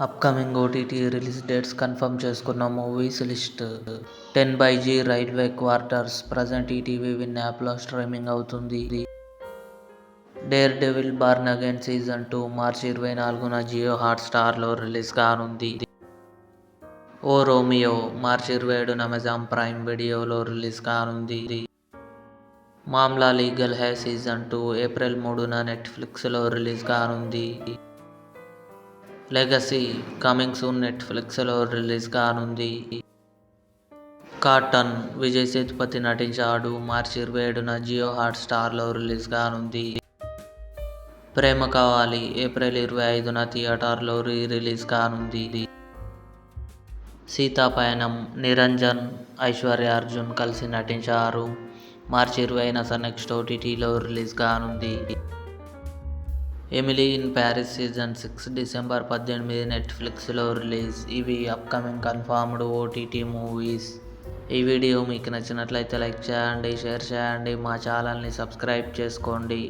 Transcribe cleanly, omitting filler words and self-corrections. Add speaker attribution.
Speaker 1: Upcoming OTT release dates confirm చేసుకున్న movies list 10/G railway quarters present ETV win యాప్లో streaming అవుతుంది. Daredevil born again season 2 March 24న Jio హాట్స్టార్లో release కానుంది. O Romeo March 27న Amazon Prime వీడియోలో release కానుంది. Mamla legal Hai season 2 April 3న నెట్ఫ్లిక్స్లో రిలీజ్ కానుంది. లెగసీ కమింగ్ సూన్ నెట్ఫ్లిక్స్లో రిలీజ్ కానుంది. కాటన్ విజయ్ సేతుపతి నటించాడు. మార్చి 27న జియో హాట్స్టార్లో రిలీజ్ కానుంది. ప్రేమ కావాలి ఏప్రిల్ 25న థియేటర్లో రిలీజ్ కానుంది. సీతాపయనం నిరంజన్, ఐశ్వర్య అర్జున్ కలిసి నటించారు. మార్చి 20న సన్నెక్స్ట్ ఓటీటీలో రిలీజ్ కానుంది. Emily in Paris season 6 December 18 నెట్ఫ్లిక్స్లో రిలీజ్. ఇవి అప్కమింగ్ కన్ఫర్మ్డ్ ఓటీటీ మూవీస్. ఈ వీడియో మీకు నచ్చినట్లయితే లైక్ చేయండి, షేర్ చేయండి, మా ఛానల్ని సబ్స్క్రైబ్ చేసుకోండి.